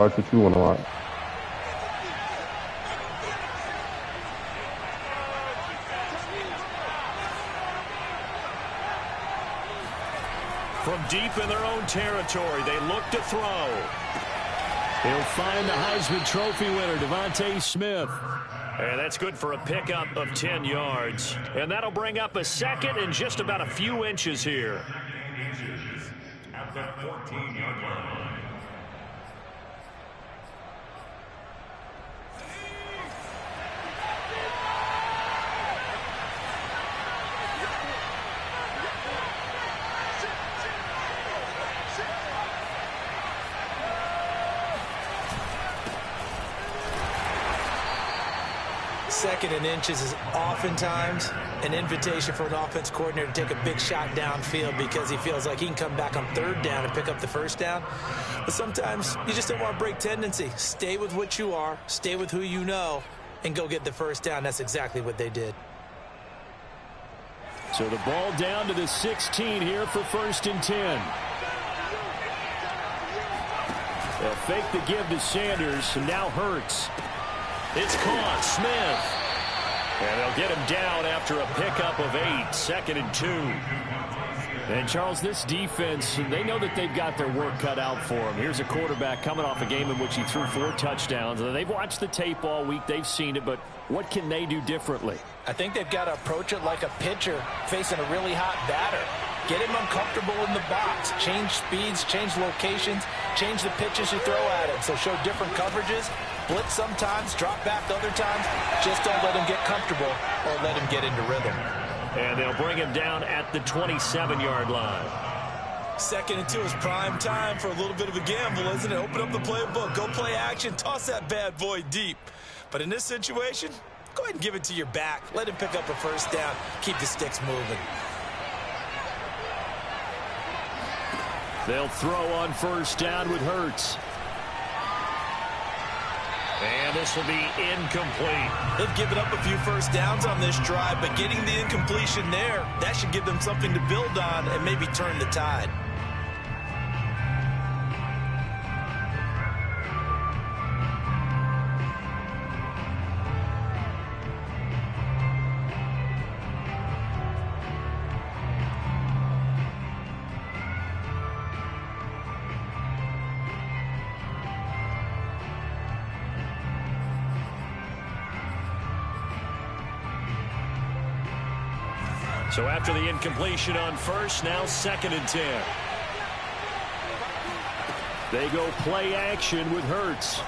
Parts that you want to watch. From deep in their own territory, they look to throw. He'll find the Heisman Trophy winner, Devontae Smith. And that's good for a pickup of 10 yards. And that'll bring up a second and just about a few inches here. At the 14-yard line. Second and inches is oftentimes an invitation for an offense coordinator to take a big shot downfield because he feels like he can come back on third down and pick up the first down. But sometimes you just don't want to break tendency. Stay with what you are, stay with who you know, and go get the first down. That's exactly what they did. So the ball down to the 16 here for 1st and 10. They'll fake the give to Sanders, and now Hurts. It's caught. Smith. And they'll get him down after a pickup of 8. 2nd and 2. And, Charles, this defense, they know that they've got their work cut out for them. Here's a quarterback coming off a game in which he threw 4 touchdowns. They've watched the tape all week. They've seen it. But what can they do differently? I think they've got to approach it like a pitcher facing a really hot batter. Get him uncomfortable in the box. Change speeds, change locations, change the pitches you throw at him. So show different coverages. Blitz sometimes, drop back other times. Just don't let him get comfortable or let him get into rhythm. And they'll bring him down at the 27-yard line. 2nd and 2 is prime time for a little bit of a gamble, isn't it? Open up the playbook, go play action, toss that bad boy deep. But in this situation, go ahead and give it to your back. Let him pick up a first down. Keep the sticks moving. They'll throw on 1st down with Hurts. And this will be incomplete. They've given up a few first downs on this drive, but getting the incompletion there, that should give them something to build on and maybe turn the tide. So after the incompletion on 1st, now 2nd and 10. They go play action with Hurts.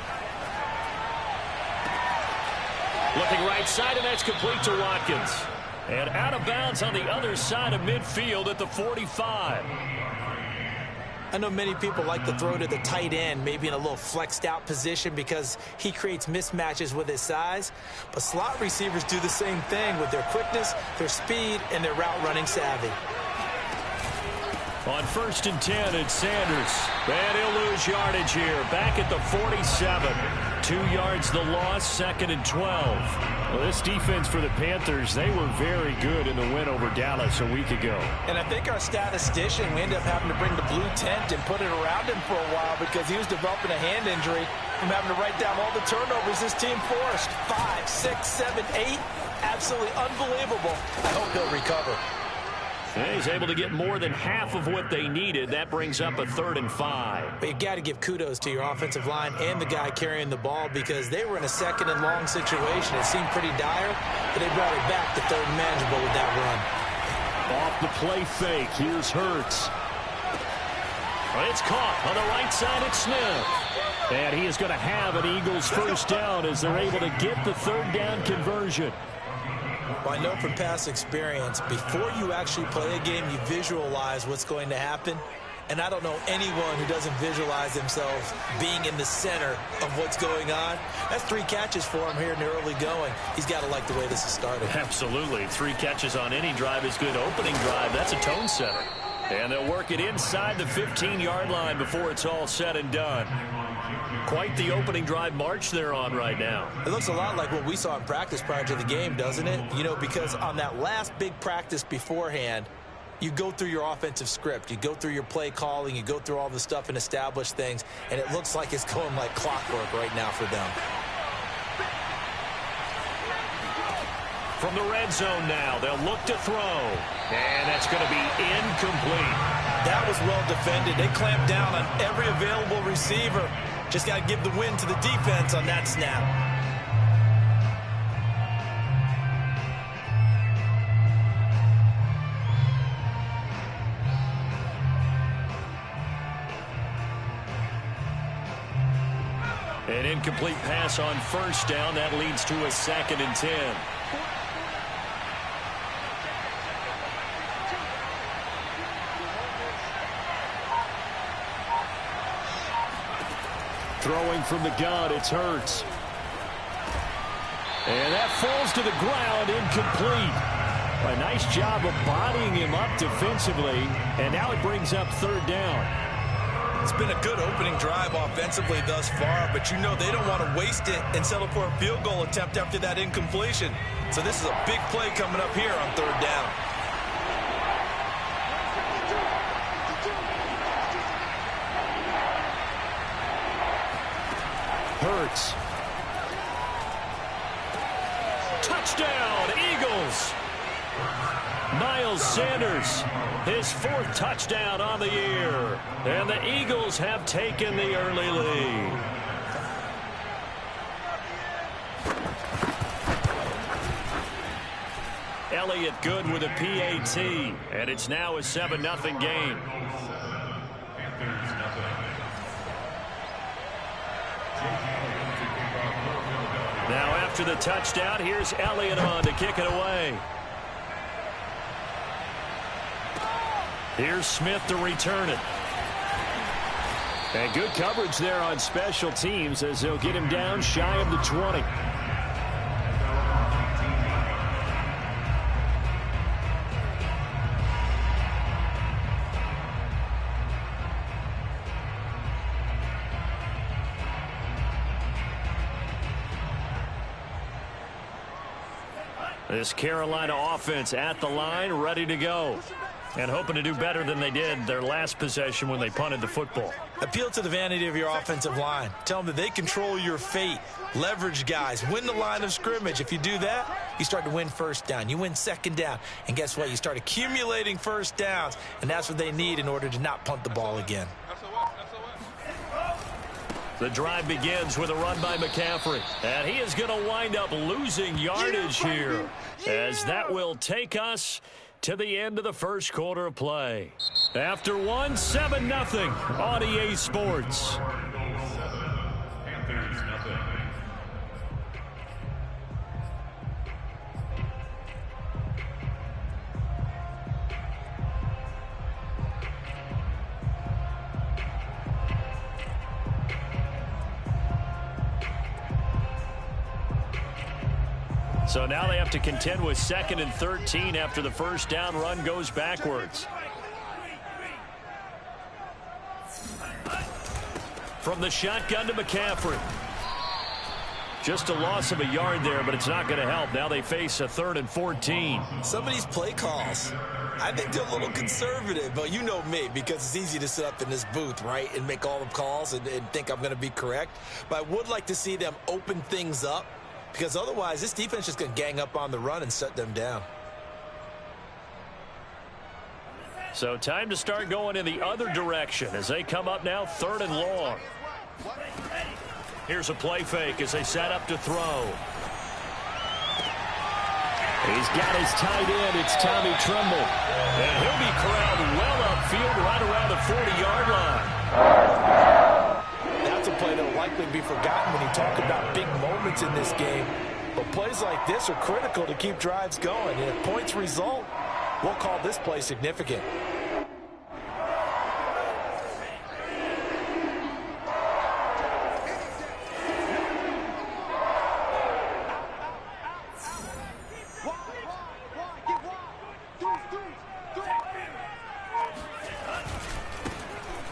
Looking right side, and that's complete to Watkins. And out of bounds on the other side of midfield at the 45. I know many people like to throw to the tight end, maybe in a little flexed out position because he creates mismatches with his size. But slot receivers do the same thing with their quickness, their speed, and their route running savvy. On 1st and 10, it's Sanders. And he'll lose yardage here. Back at the 47. 2 yards the loss, 2nd and 12. Well, this defense for the Panthers, they were very good in the win over Dallas a week ago. And I think our statistician, we ended up having to bring the blue tent and put it around him for a while because he was developing a hand injury from having to write down all the turnovers this team forced. 5, 6, 7, 8. Absolutely unbelievable. I hope he'll recover. And he's able to get more than half of what they needed. That brings up a 3rd and 5. But you've got to give kudos to your offensive line and the guy carrying the ball because they were in a 2nd and long situation. It seemed pretty dire, but they brought it back to 3rd and manageable with that run. Off the play fake. Here's Hurts. It's caught on the right side. It's Smith. And he is going to have an Eagles first down as they're able to get the 3rd down conversion. Well, I know from past experience, before you actually play a game, you visualize what's going to happen. And I don't know anyone who doesn't visualize themselves being in the center of what's going on. That's 3 catches for him here in the early going. He's got to like the way this is started. Absolutely. 3 catches on any drive is good. Opening drive, that's a tone setter. And they'll work it inside the 15-yard line before it's all said and done. Quite the opening drive march they're on right now. It looks a lot like what we saw in practice prior to the game, doesn't it? You know, because on that last big practice beforehand, you go through your offensive script. You go through your play calling. You go through all the stuff and establish things. And it looks like it's going like clockwork right now for them. From the red zone now, they'll look to throw. And that's going to be incomplete. That was well defended. They clamped down on every available receiver. Just got to give the win to the defense on that snap. An incomplete pass on first down. That leads to a 2nd and 10. Throwing from the gun, it's Hurts. And that falls to the ground, incomplete. A nice job of bodying him up defensively, and now it brings up 3rd down. It's been a good opening drive offensively thus far, but you know they don't want to waste it and settle for a field goal attempt after that incompletion. So this is a big play coming up here on 3rd down. Hurts. Touchdown, Eagles. Miles Sanders, his 4th touchdown on the year. And the Eagles have taken the early lead. Elliott good with a PAT, and it's now a 7-0 game. Now after the touchdown, here's Elliott on to kick it away. Here's Smith to return it. And good coverage there on special teams as they'll get him down shy of the 20. This Carolina offense at the line, ready to go. And hoping to do better than they did their last possession when they punted the football. Appeal to the vanity of your offensive line. Tell them that they control your fate. Leverage guys. Win the line of scrimmage. If you do that, you start to win 1st down. You win 2nd down. And guess what? You start accumulating 1st downs. And that's what they need in order to not punt the ball again. The drive begins with a run by McCaffrey. And he is going to wind up losing yardage here, as that will take us to the end of the first quarter of play. After 7-0 on EA Sports. So now they have to contend with 2nd and 13 after the first down run goes backwards. From the shotgun to McCaffrey. Just a loss of a yard there, but it's not going to help. Now they face a 3rd and 14. Some of these play calls, I think they're a little conservative, but you know me, because it's easy to sit up in this booth, right, and make all the calls and think I'm going to be correct. But I would like to see them open things up, because otherwise this defense is going to gang up on the run and shut them down. So time to start going in the other direction as they come up now 3rd and long. Here's a play fake as they set up to throw. He's got his tight end. It's Tommy Tremble. And he'll be corralled well upfield right around the 40-yard line. That's a play that will likely be forgotten when you talk about big moments in this game. But plays like this are critical to keep drives going. And if points result, we'll call this play significant.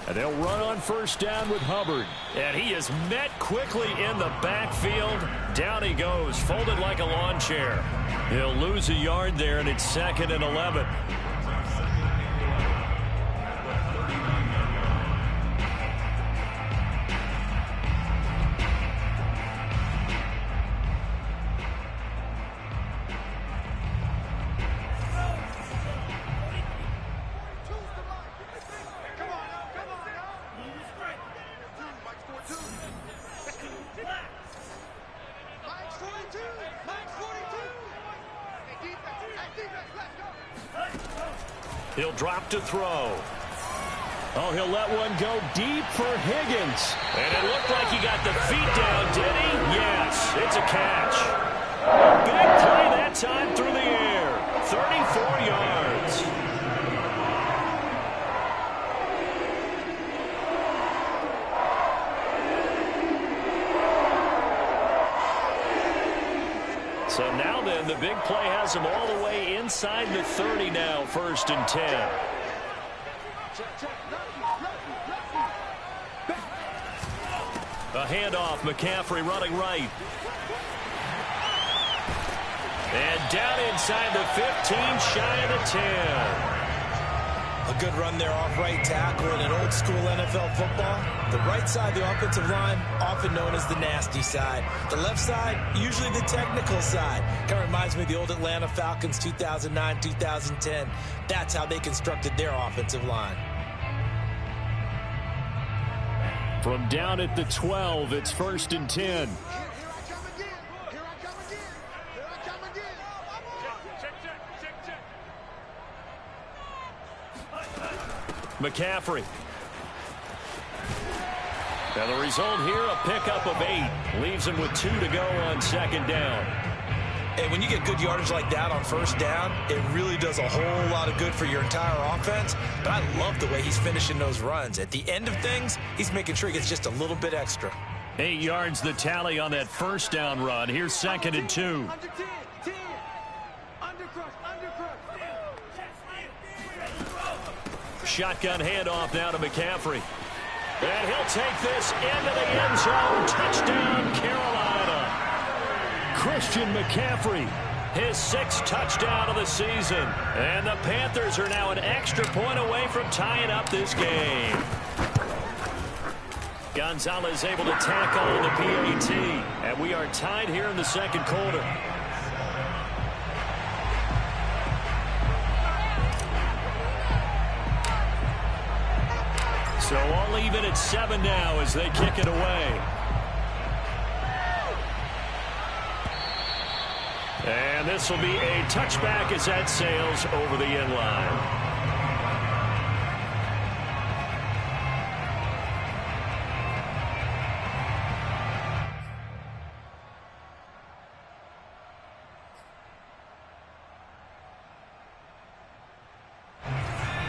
And they'll run on first down with Hubbard. And he is met quickly in the backfield. Down he goes, folded like a lawn chair. He'll lose a yard there, and it's 2nd and 11. He'll drop to throw. Oh, he'll let one go deep for Higgins. And it looked like he got the feet down, did he? Yes, it's a catch. Big play that time through the air. 34 yards. So now then, the big play has him all the way inside the 30 now, 1st and 10. A handoff, McCaffrey running right. And down inside the 15, shy of the 10. A good run there off right tackle in an old school NFL football. The right side, the offensive line, often known as the nasty side. The left side, usually the technical side. Kind of reminds me of the old Atlanta Falcons 2009, 2010. That's how they constructed their offensive line. From down at the 12, it's 1st and 10. McCaffrey. And the result here, a pickup of 8. Leaves him with 2 to go on 2nd down. Hey, when you get good yardage like that on 1st down, it really does a whole lot of good for your entire offense. But I love the way he's finishing those runs. At the end of things, he's making sure he gets just a little bit extra. 8 yards the tally on that 1st down run. Here's 2nd and 2. Shotgun handoff now to McCaffrey. And he'll take this into the end zone. Touchdown, Carolina. Christian McCaffrey, his 6th touchdown of the season. And the Panthers are now an extra point away from tying up this game. Gonzalez able to tack on the PAT. And we are tied here in the 2nd quarter. So all even at 7 now as they kick it away. And this will be a touchback as that sails over the end line.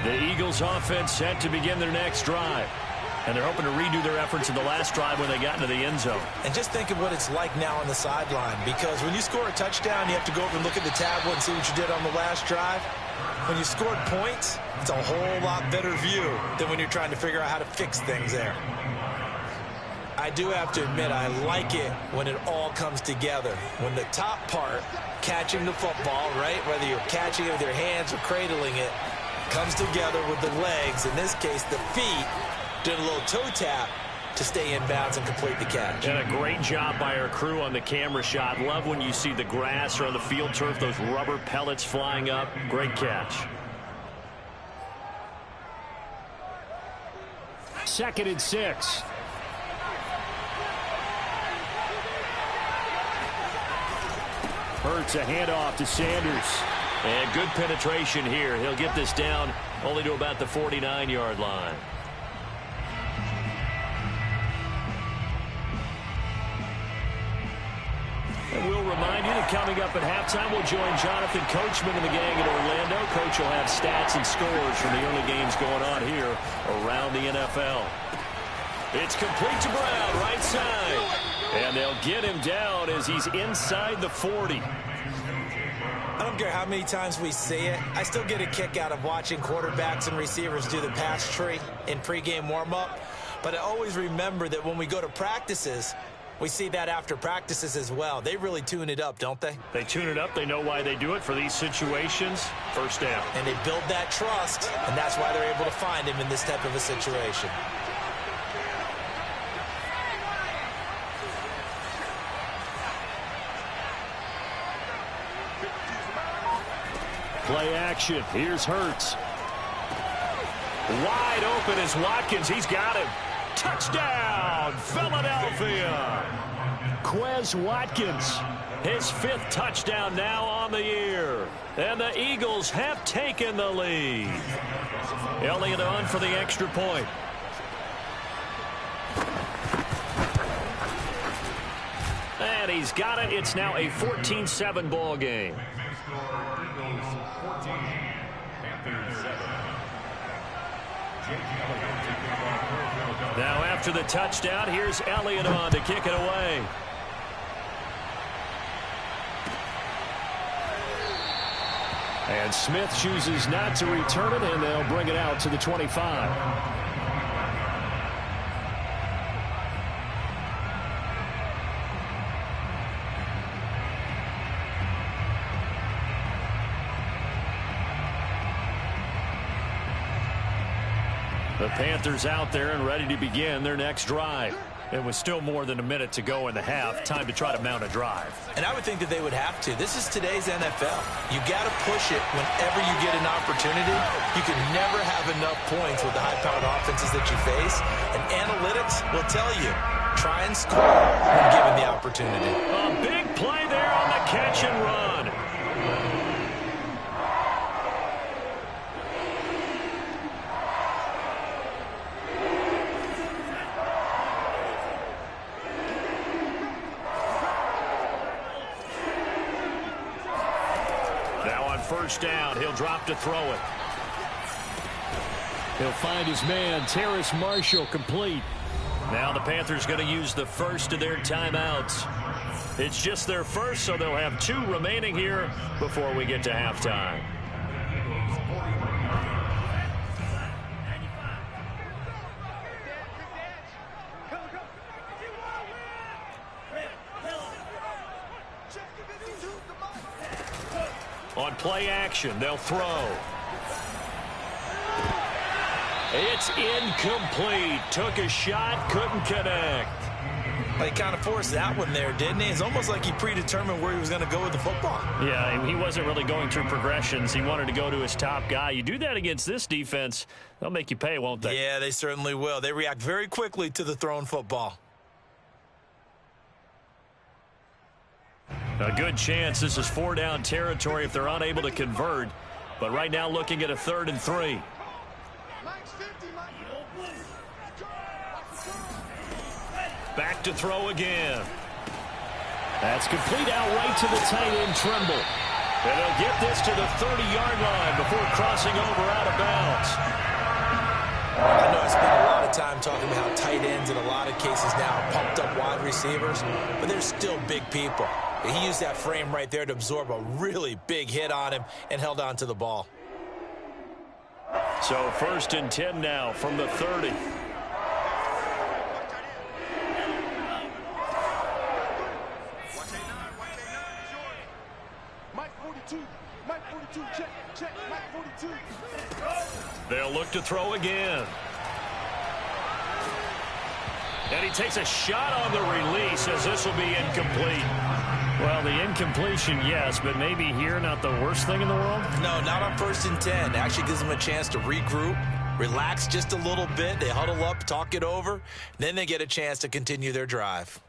The Eagles offense set to begin their next drive. And they're hoping to redo their efforts in the last drive when they got into the end zone. And just think of what it's like now on the sideline. Because when you score a touchdown, you have to go over and look at the tablet and see what you did on the last drive. When you scored points, it's a whole lot better view than when you're trying to figure out how to fix things there. I do have to admit, I like it when it all comes together. When the top part, catching the football, right, whether you're catching it with your hands or cradling it, comes together with the legs, in this case the feet, doing a little toe tap to stay in bounds and complete the catch. And a great job by our crew on the camera shot. Love when you see the grass or on the field turf, those rubber pellets flying up. Great catch. 2nd and 6. Hurts a handoff to Sanders. And good penetration here. He'll get this down only to about the 49-yard line. And we'll remind you that coming up at halftime, we'll join Jonathan Coachman and the gang in Orlando. Coach will have stats and scores from the early games going on here around the NFL. It's complete to Brown, right side. And they'll get him down as he's inside the 40. I don't care how many times we see it. I still get a kick out of watching quarterbacks and receivers do the pass tree in pregame warm-up. But I always remember that when we go to practices, we see that after practices as well. They really tune it up, don't they? They tune it up. They know why they do it for these situations. 1st down. And they build that trust, and that's why they're able to find him in this type of a situation. Play action. Here's Hurts. Wide open is Watkins. He's got him. Touchdown, Philadelphia. Quez Watkins. His 5th touchdown now on the year. And the Eagles have taken the lead. Elliott on for the extra point. And he's got it. It's now a 14-7 ball game. Now after the touchdown, here's Elliott on to kick it away. And Smith chooses not to return it, and they'll bring it out to the 25. The Panthers out there and ready to begin their next drive. It was still more than a minute to go in the half. Time to try to mount a drive. And I would think that they would have to. This is today's NFL. You got to push it whenever you get an opportunity. You can never have enough points with the high-powered offenses that you face. And analytics will tell you, try and score when given the opportunity. A big play there on the catch and run. First down, he'll drop to throw it. He'll find his man, Terrace Marshall, complete. Now the Panthers going to use the first of their timeouts. It's just their first, so they'll have 2 remaining here before we get to halftime. On play action, they'll throw. It's incomplete. Took a shot, couldn't connect. Well, he kind of forced that one there, didn't he? It's almost like he predetermined where he was going to go with the football. Yeah, he wasn't really going through progressions. He wanted to go to his top guy. You do that against this defense, they'll make you pay, won't they? Yeah, they certainly will. They react very quickly to the thrown football. A good chance this is 4-down territory if they're unable to convert. But right now looking at a 3rd and 3. Back to throw again. That's complete out right to the tight end, Trimble. And they'll get this to the 30-yard line before crossing over out of bounds. I know I spent a lot of time talking about how tight ends in a lot of cases now are pumped up wide receivers, but they're still big people. He used that frame right there to absorb a really big hit on him and held on to the ball. So 1st and 10 now from the 30. They'll look to throw again. And he takes a shot on the release as this will be incomplete. Well, the incompletion, yes, but maybe here not the worst thing in the world? No, not on 1st and 10. Actually gives them a chance to regroup, relax just a little bit. They huddle up, talk it over. Then they get a chance to continue their drive.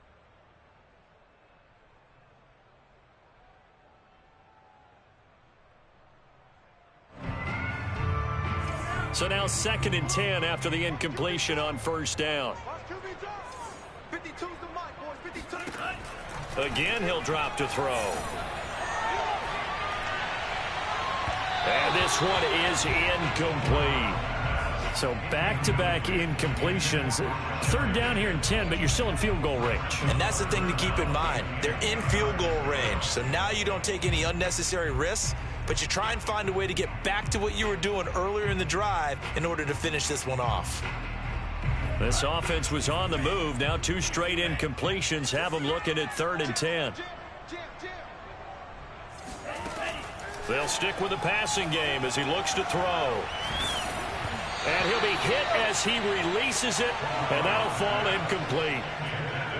So now 2nd and 10 after the incompletion on 1st down. Again, he'll drop to throw. And this one is incomplete. So back-to-back incompletions. 3rd down here and 10, but you're still in field goal range. And that's the thing to keep in mind. They're in field goal range. So now you don't take any unnecessary risks, but you try and find a way to get back to what you were doing earlier in the drive in order to finish this one off. This offense was on the move. Now 2 straight incompletions have them looking at 3rd and 10. They'll stick with the passing game as he looks to throw. And he'll be hit as he releases it, and that'll fall incomplete.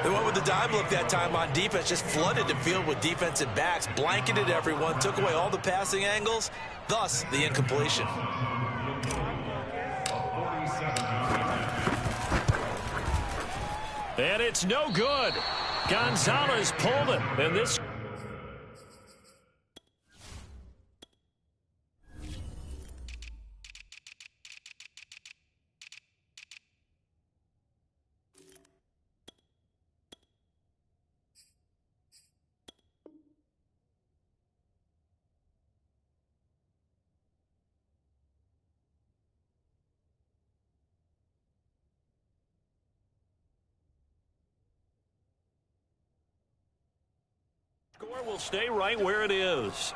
They went with the dime look that time on defense, just flooded the field with defensive backs, blanketed everyone, took away all the passing angles, thus the incompletion. And it's no good. Gonzalez pulled it. And this... Score will stay right where it is.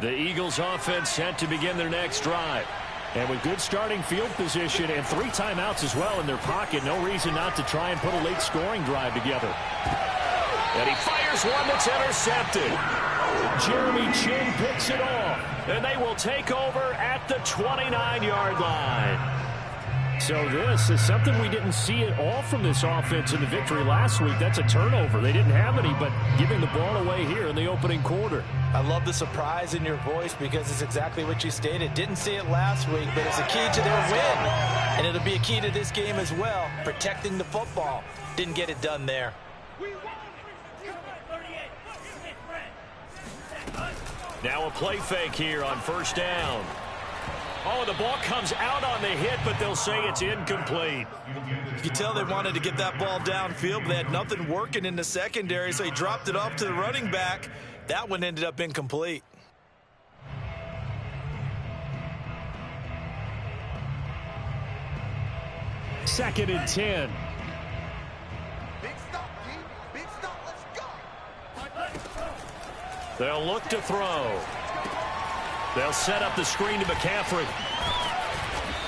The Eagles offense set to begin their next drive. And with good starting field position and 3 timeouts as well in their pocket, no reason not to try and put a late scoring drive together. And he fires one that's intercepted. Jeremy Chin picks it off. And they will take over at the 29-yard line. So this is something we didn't see at all from this offense in the victory last week. That's a turnover. They didn't have any, but giving the ball away here in the opening quarter. I love the surprise in your voice because it's exactly what you stated. Didn't see it last week, but it's a key to their win. And it'll be a key to this game as well, protecting the football. Didn't get it done there. Now a play fake here on first down. Oh, the ball comes out on the hit, but they'll say it's incomplete. You can tell they wanted to get that ball downfield, but they had nothing working in the secondary, so he dropped it off to the running back. That one ended up incomplete. Second and 10. Big stop, D. Big stop. Let's go. They'll look to throw. They'll set up the screen to McCaffrey.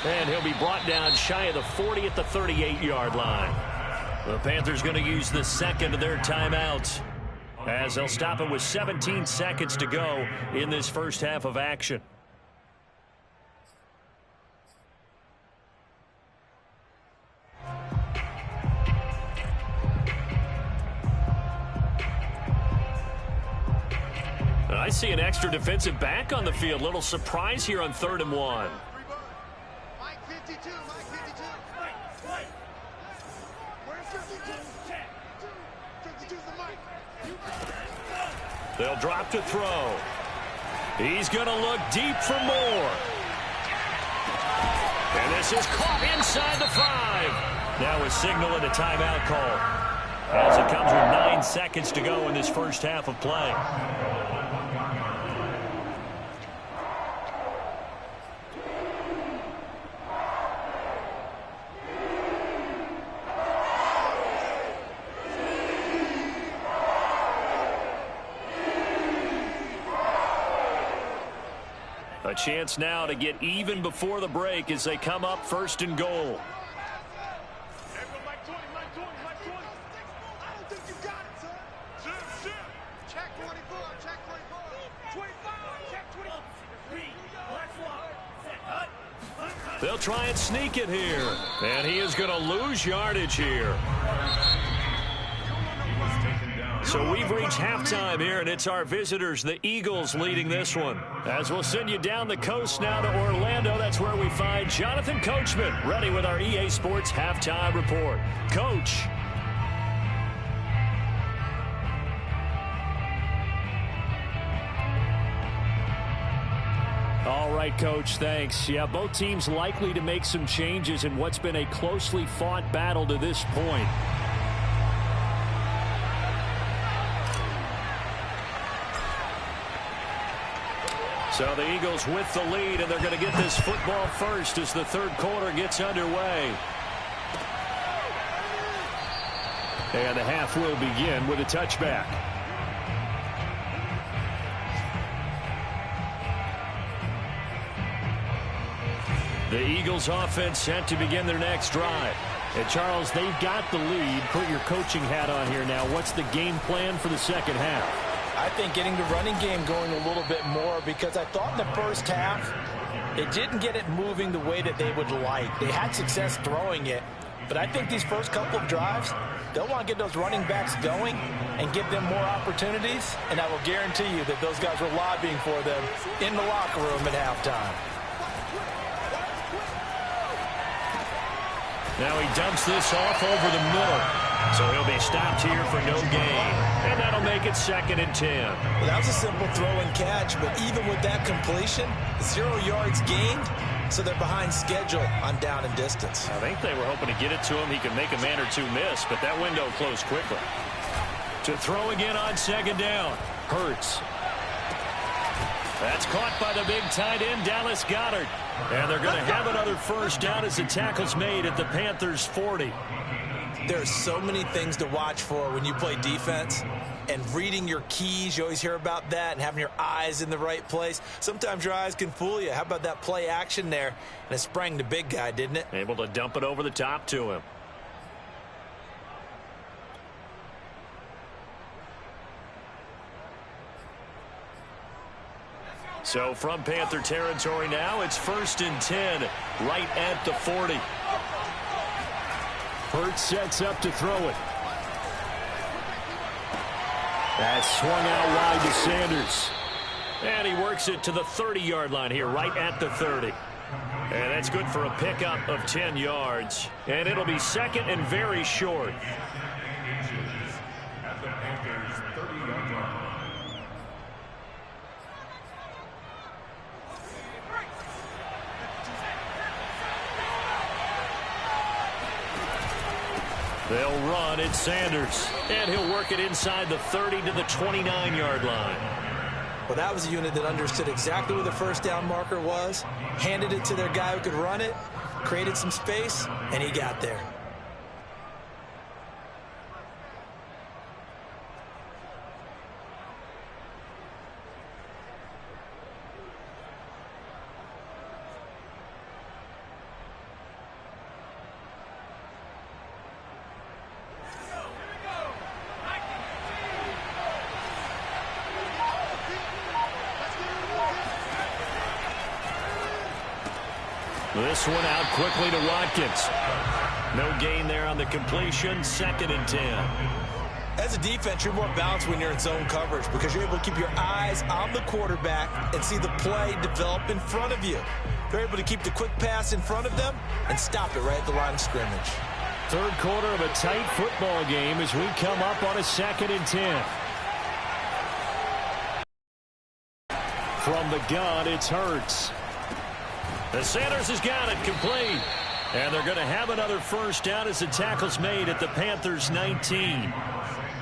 And he'll be brought down shy of the 40 at the 38-yard line. The Panthers going to use the second of their timeouts, as they'll stop it with 17 seconds to go in this first half of action. I see an extra defensive back on the field. Little surprise here on 3rd and 1. Mike 52, Mike 52. Where's 52? 52's the Mike. They'll drop to throw. He's going to look deep for more. And this is caught inside the 5. Now a signal and a timeout call, as it comes with 9 seconds to go in this first half of play. A chance now to get even before the break as they come up 1st and goal. Mike 20, Mike 20, Mike 20. I don't think you got it, son. Check 24, check 24. 25, check 24. They'll try and sneak it here. And he is going to lose yardage here. So we've reached halftime here, and it's our visitors, the Eagles, leading this one. As we'll send you down the coast now to Orlando, that's where we find Jonathan Coachman, ready with our EA Sports Halftime Report. Coach. All right, Coach, thanks. Yeah, both teams likely to make some changes in what's been a closely fought battle to this point. So the Eagles with the lead, and they're going to get this football first as the 3rd quarter gets underway. And the half will begin with a touchback. The Eagles offense set to begin their next drive. And Charles, they've got the lead. Put your coaching hat on here now. What's the game plan for the second half? I think getting the running game going a little bit more, because I thought in the first half they didn't get it moving the way that they would like. They had success throwing it, but I think these first couple of drives, They'll want to get those running backs going and give them more opportunities, and I will guarantee you that those guys were lobbying for them in the locker room at halftime. Now he dumps this off over the middle. So he'll be stopped here for no gain. And that'll make it 2nd and 10. Well, that was a simple throw and catch, but even with that completion, 0 yards gained, so they're behind schedule on down and distance. I think they were hoping to get it to him. He could make a man or two miss, but that window closed quickly. To throw again on 2nd down. Hurts. That's caught by the big tight end, Dallas Goedert. And they're going to have another first down as the tackle's made at the Panthers' 40. There are so many things to watch for when you play defense. And reading your keys, you always hear about that, and having your eyes in the right place. Sometimes your eyes can fool you. How about that play action there? And it sprang the big guy, didn't it? Able to dump it over the top to him. So from Panther territory now, it's 1st and 10, right at the 40. Hurts sets up to throw it. That's swung out wide to Sanders. And he works it to the 30-yard line here, right at the 30. And that's good for a pickup of 10 yards. And it'll be 2nd and very short. They'll run. It's Sanders. And he'll work it inside the 30 to the 29-yard line. Well, that was a unit that understood exactly where the first down marker was, handed it to their guy who could run it, created some space, and he got there. This one out quickly to Watkins. No gain there on the completion. 2nd and 10. As a defense, you're more balanced when you're in zone coverage because you're able to keep your eyes on the quarterback and see the play develop in front of you. They're able to keep the quick pass in front of them and stop it right at the line of scrimmage. Third quarter of a tight football game as we come up on a 2nd and 10. From the gun, it's Hurts. The Sanders has got it complete. And they're going to have another first down as the tackle's made at the Panthers' 19.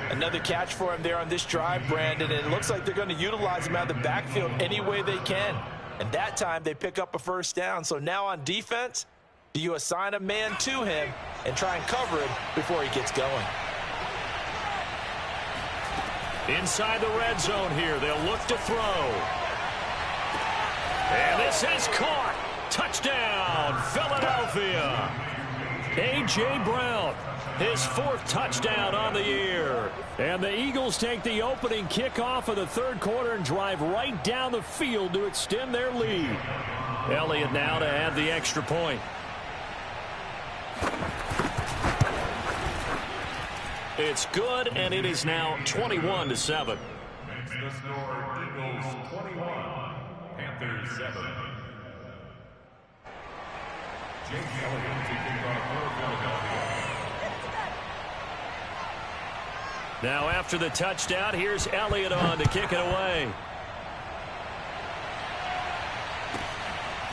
Another catch for him there on this drive, Brandon, and it looks like they're going to utilize him out of the backfield any way they can. And that time they pick up a first down. So now on defense, do you assign a man to him and try and cover him before he gets going? Inside the red zone here, they'll look to throw. And this is caught. Touchdown, Philadelphia. A.J. Brown, his 4th touchdown on the year. And the Eagles take the opening kickoff of the third quarter and drive right down the field to extend their lead. Elliott now to add the extra point. It's good, and it is now 21-7. The score, Eagles 21, Panthers 7. Jake Elliott taking on for Philadelphia. Now after the touchdown, here's Elliott on to kick it away.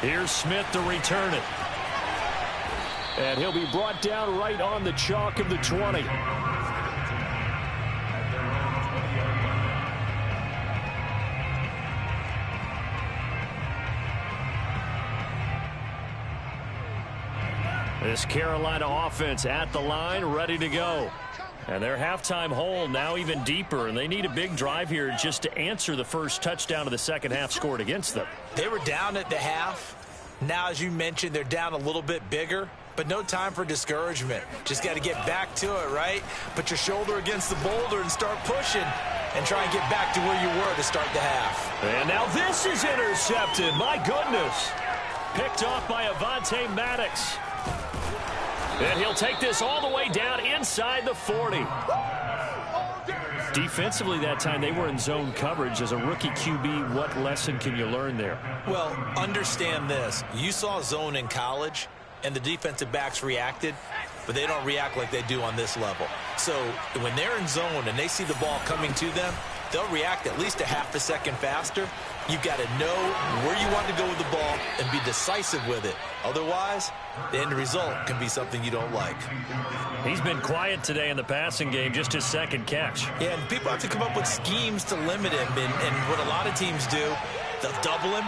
Here's Smith to return it. And he'll be brought down right on the chalk of the 20. This Carolina offense at the line, ready to go. And their halftime hole now even deeper, and they need a big drive here just to answer the first touchdown of the second half scored against them. They were down at the half. Now, as you mentioned, they're down a little bit bigger, but no time for discouragement. Just got to get back to it, right? Put your shoulder against the boulder and start pushing and try and get back to where you were to start the half. And now this is intercepted. My goodness. Picked off by Avonte Maddox. And he'll take this all the way down inside the 40. Defensively that time, they were in zone coverage. As a rookie QB, what lesson can you learn there? Well, understand this. You saw zone in college, and the defensive backs reacted, but they don't react like they do on this level. So when they're in zone and they see the ball coming to them, they'll react at least a half a second faster. You've got to know where you want to go with the ball and be decisive with it. Otherwise, the end result can be something you don't like. He's been quiet today in the passing game, just his second catch. Yeah, and people have to come up with schemes to limit him. And what a lot of teams do, they'll double him,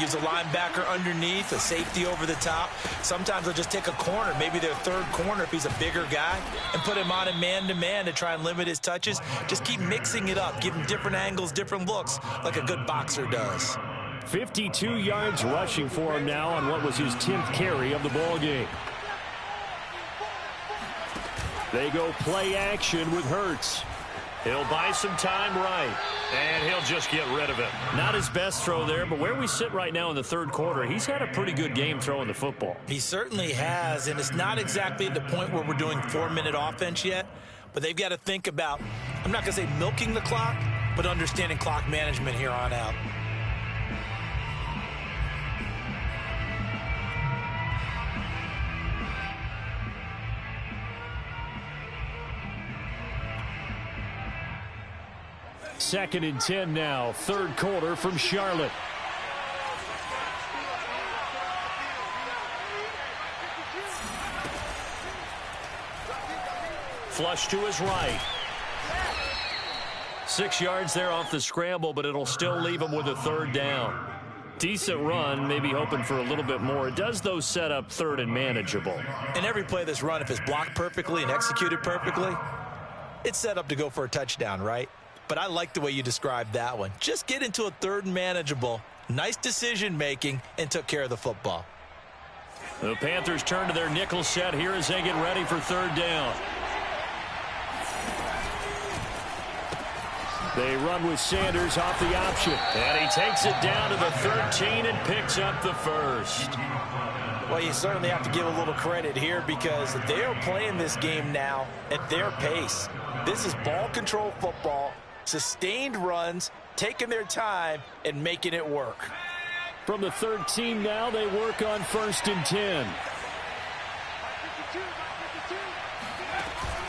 use a linebacker underneath, a safety over the top. Sometimes they'll just take a corner, maybe their third corner if he's a bigger guy, and put him on a man-to-man to try and limit his touches. Just keep mixing it up, give him different angles, different looks, like a good boxer does. 52 yards rushing for him now on what was his 10th carry of the ball game. They go play action with Hurts. He'll buy some time right, and he'll just get rid of it. Not his best throw there, but where we sit right now in the third quarter, he's had a pretty good game throwing the football. He certainly has, and it's not exactly at the point where we're doing 4-minute offense yet, but they've got to think about, I'm not going to say milking the clock, but understanding clock management here on out. Second and 10 now, third quarter from Charlotte. Flush to his right. 6 yards there off the scramble, but it'll still leave him with a third down. Decent run, maybe hoping for a little bit more. It does, though, set up third and manageable. And every play of this run, if it's blocked perfectly and executed perfectly, it's set up to go for a touchdown, right? But I like the way you described that one. Just get into a third and manageable, nice decision-making, and took care of the football. The Panthers turn to their nickel set here as they get ready for third down. They run with Sanders off the option. And he takes it down to the 13 and picks up the first. Well, you certainly have to give a little credit here because they are playing this game now at their pace. This is ball control football, sustained runs, taking their time, and making it work. From the 13 now, they work on 1st and 10.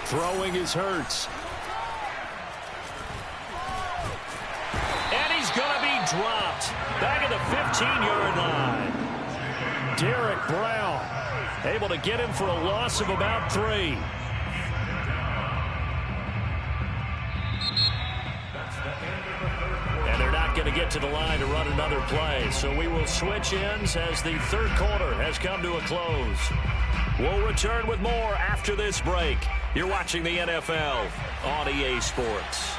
Throwing is Hurts. And he's going to be dropped back at the 15-yard line. Derek Brown able to get him for a loss of about 3. And they're not going to get to the line to run another play. So we will switch ends as the third quarter has come to a close. We'll return with more after this break. You're watching the NFL on EA Sports.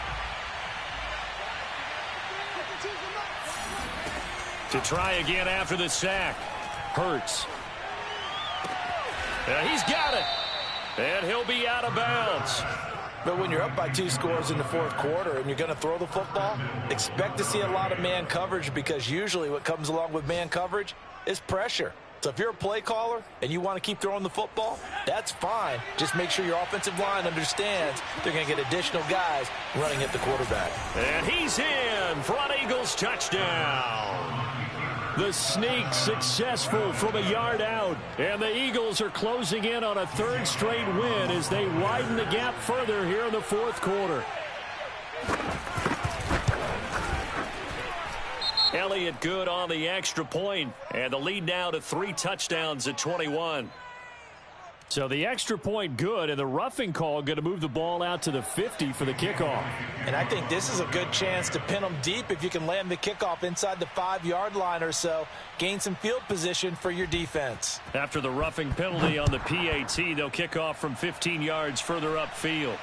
To try again after the sack. Hurts. He's got it. And he'll be out of bounds. But when you're up by 2 scores in the fourth quarter and you're going to throw the football, expect to see a lot of man coverage because usually what comes along with man coverage is pressure. So if you're a play caller and you want to keep throwing the football, that's fine. Just make sure your offensive line understands they're going to get additional guys running at the quarterback. And he's in. Front Eagles touchdown. The sneak successful from a yard out. And the Eagles are closing in on a third straight win as they widen the gap further here in the fourth quarter. Elliott good on the extra point. And the lead now to 3 touchdowns at 21. So the extra point good, and the roughing call going to move the ball out to the 50 for the kickoff. And I think this is a good chance to pin them deep if you can land the kickoff inside the 5-yard line or so. Gain some field position for your defense. After the roughing penalty on the PAT, they'll kick off from 15 yards further upfield.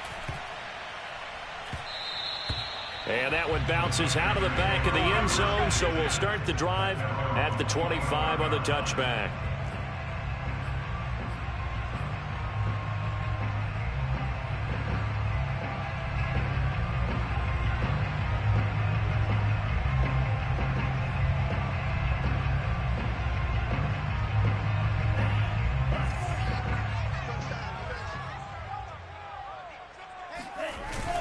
And that one bounces out of the back of the end zone, so we'll start the drive at the 25 on the touchback.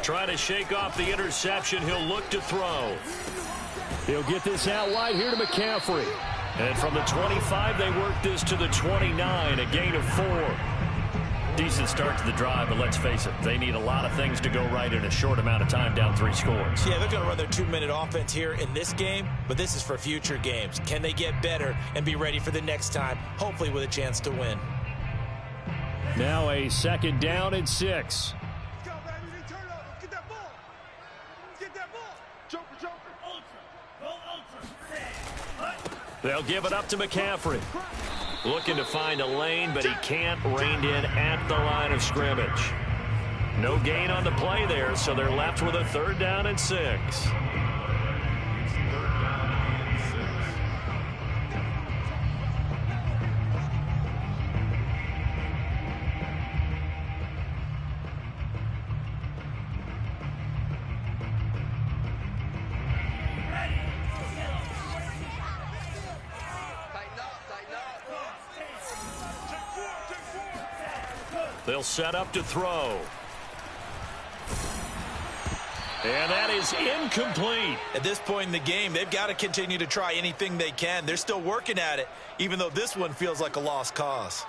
Trying to shake off the interception. He'll look to throw. He'll get this out wide here to McCaffrey. And from the 25, they work this to the 29, a gain of 4. Decent start to the drive, but let's face it, they need a lot of things to go right in a short amount of time, down 3 scores. Yeah, they're going to run their 2-minute offense here in this game, but this is for future games. Can they get better and be ready for the next time, hopefully with a chance to win? Now a 2nd down and 6. Let's go, baby. They turn over. Get that ball. Get that ball. Joker, Joker. They'll give it up to McCaffrey. Looking to find a lane, but he can't. Reined in at the line of scrimmage. No gain on the play there, so they're left with a 3rd down and 6. They'll set up to throw. And that is incomplete. At this point in the game, they've got to continue to try anything they can. They're still working at it, even though this one feels like a lost cause.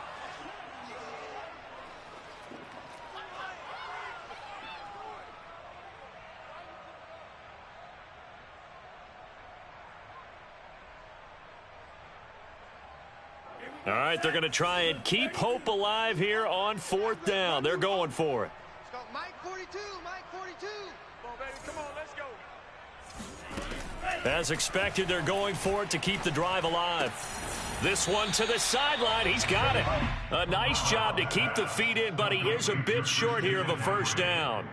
All right, they're going to try and keep hope alive here on 4th down. They're going for it. Let's go. Mike 42. Mike 42. Come on, baby. Come on. Let's go. As expected, they're going for it to keep the drive alive. This one to the sideline. He's got it. A nice job to keep the feet in, but he is a bit short here of a 1st down.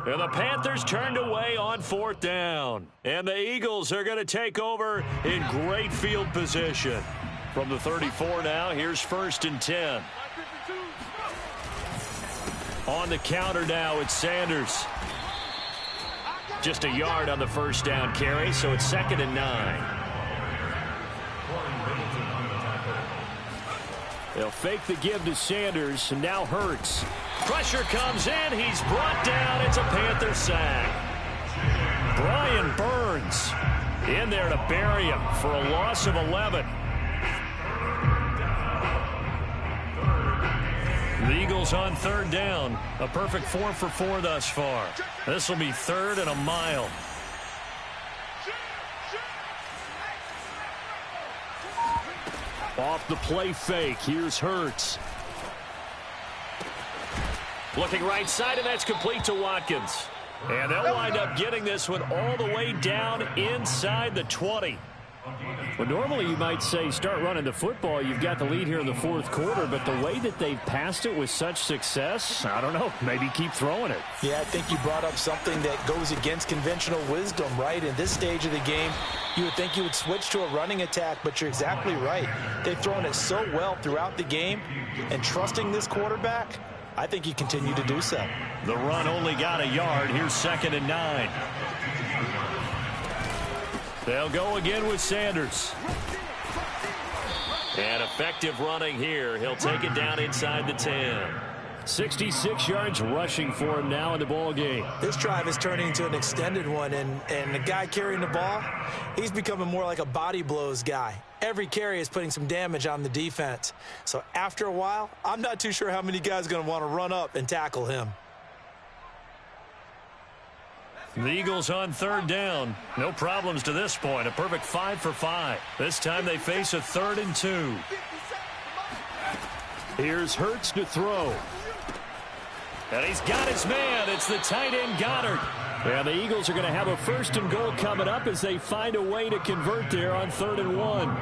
And the Panthers turned away on 4th down. And the Eagles are going to take over in great field position. From the 34 now, here's 1st and 10. On the counter now, it's Sanders. Just a yard on the 1st down carry, so it's 2nd and 9. They'll fake the give to Sanders, and now Hurts. Pressure comes in. He's brought down. It's a Panther sack. Brian Burns in there to bury him for a loss of 11. The Eagles on 3rd down. A perfect 4 for 4 thus far. This will be 3rd and a mile. Off the play fake. Here's Hurts. Looking right side, and that's complete to Watkins. And they'll wind up getting this one all the way down inside the 20. Well, normally you might say start running the football. You've got the lead here in the 4th quarter, but the way that they've passed it with such success, I don't know, maybe keep throwing it. Yeah, I think you brought up something that goes against conventional wisdom, right? In this stage of the game, you would think you would switch to a running attack, but you're exactly right. They've thrown it so well throughout the game, and trusting this quarterback, I think you continue to do so. The run only got a yard. Here's 2nd and 9. They'll go again with Sanders. And effective running here. He'll take it down inside the 10. 66 yards rushing for him now in the ball game. This drive is turning into an extended one, and the guy carrying the ball, he's becoming more like a body blows guy. Every carry is putting some damage on the defense. So after a while, I'm not too sure how many guys are going to want to run up and tackle him. The Eagles on 3rd down. No problems to this point. A perfect 5 for 5. This time they face a 3rd and 2. Here's Hurts to throw. And he's got his man. It's the tight end Goddard. And the Eagles are going to have a 1st and goal coming up as they find a way to convert there on 3rd and 1.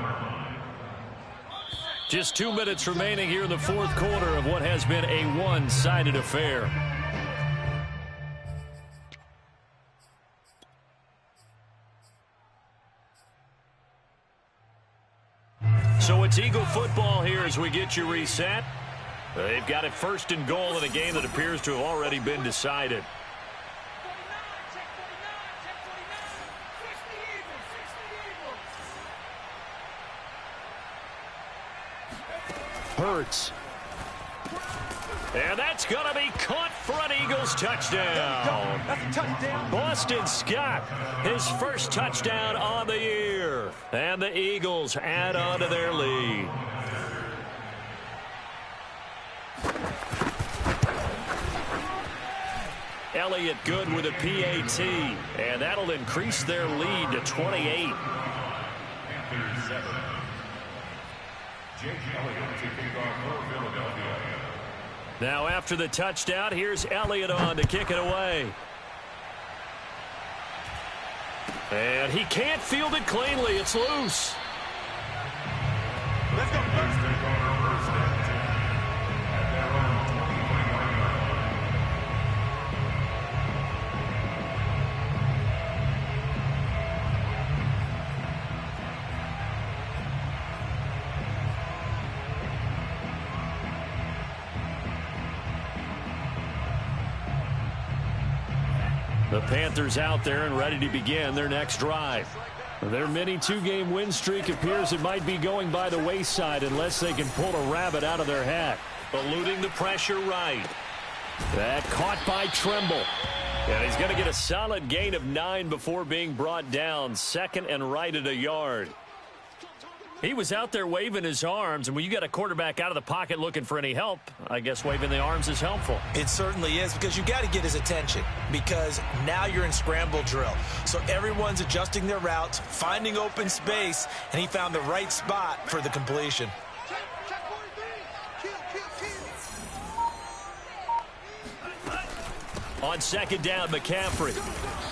Just 2 minutes remaining here in the 4th quarter of what has been a one-sided affair. So it's Eagle football here as we get you reset. They've got it 1st and goal in a game that appears to have already been decided. Hurts. And that's going to be caught for an Eagles touchdown. That's a touchdown. Boston Scott, his first touchdown on the year. And the Eagles add on to their lead. Elliott good with a PAT, and that'll increase their lead to 28. Now after the touchdown, here's Elliott on to kick it away. And he can't field it cleanly. It's loose. Let's go first. The Panthers out there and ready to begin their next drive. Their mini two-game win streak appears it might be going by the wayside unless they can pull a rabbit out of their hat. Eluding the pressure right. That caught by Tremble. And he's going to get a solid gain of 9 before being brought down. Second and right at a yard. He was out there waving his arms, and when you got a quarterback out of the pocket looking for any help, I guess waving the arms is helpful. It certainly is, because you got to get his attention, because now you're in scramble drill. So everyone's adjusting their routes, finding open space, and he found the right spot for the completion. On second down, McCaffrey.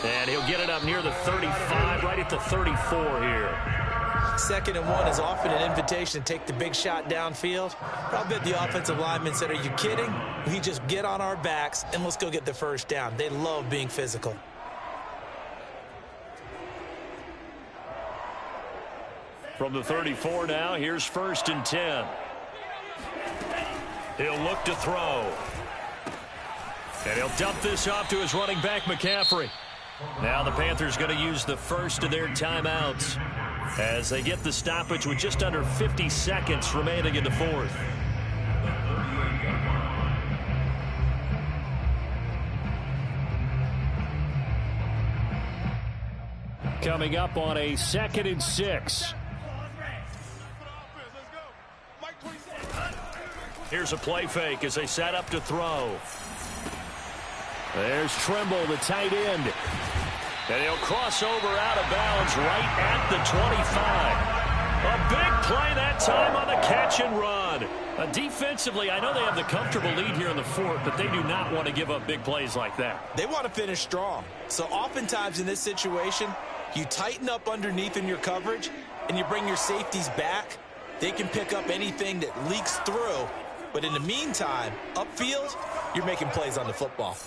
And he'll get it up near the 35, right at the 34 here. Second and 1 is often an invitation to take the big shot downfield. I'll bet the offensive lineman said, are you kidding? We just get on our backs and let's go get the first down. They love being physical. From the 34 now, here's 1st and 10. He'll look to throw. And he'll dump this off to his running back, McCaffrey. Now the Panthers going to use the first of their timeouts as they get the stoppage with just under 50 seconds remaining in the fourth. Coming up on a 2nd and 6. Here's a play fake as they set up to throw. There's Tremble, the tight end. And he'll cross over out of bounds right at the 25. A big play that time on the catch and run. Defensively, I know they have the comfortable lead here in the fourth, but they do not want to give up big plays like that. They want to finish strong. So oftentimes in this situation, you tighten up underneath in your coverage, and you bring your safeties back. They can pick up anything that leaks through. But in the meantime, upfield, you're making plays on the football.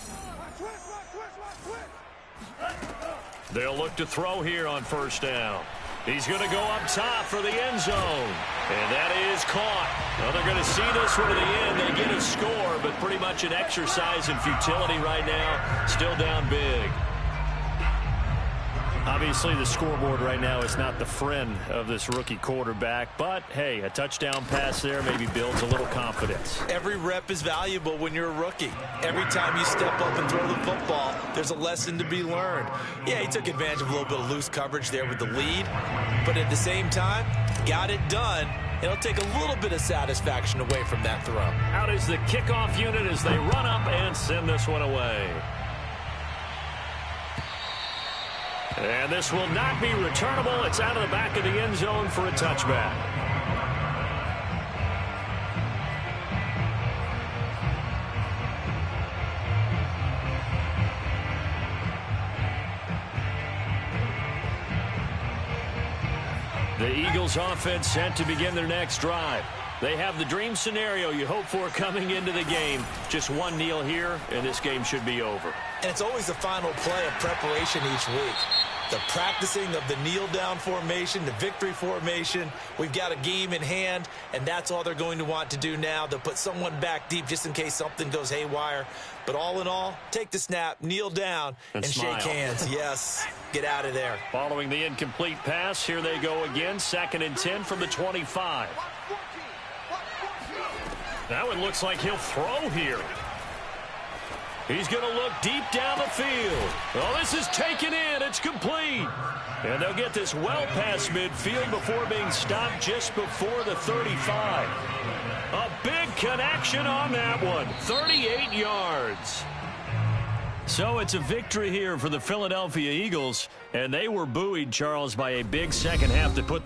They'll look to throw here on 1st down. He's going to go up top for the end zone. And that is caught. Well, they're going to see this one to the end. They get a score, but pretty much an exercise in futility right now. Still down big. Obviously, the scoreboard right now is not the friend of this rookie quarterback. But, hey, a touchdown pass there maybe builds a little confidence. Every rep is valuable when you're a rookie. Every time you step up and throw the football, there's a lesson to be learned. Yeah, he took advantage of a little bit of loose coverage there with the lead. But at the same time, got it done. It'll take a little bit of satisfaction away from that throw. Out is the kickoff unit as they run up and send this one away. And this will not be returnable. It's out of the back of the end zone for a touchback. The Eagles offense set to begin their next drive. They have the dream scenario you hope for coming into the game. Just one kneel here, and this game should be over. And it's always the final play of preparation each week. The practicing of the kneel-down formation, the victory formation. We've got a game in hand, and that's all they're going to want to do now. They'll put someone back deep just in case something goes haywire. But all in all, take the snap, kneel down, and shake hands. Yes, get out of there. Following the incomplete pass, here they go again. 2nd and 10 from the 25. Now it looks like he'll throw here. He's going to look deep down the field. Oh, this is taken in. It's complete. And they'll get this well past midfield before being stopped just before the 35. A big connection on that one. 38 yards. So it's a victory here for the Philadelphia Eagles, and they were buoyed, Charles, by a big second half to put this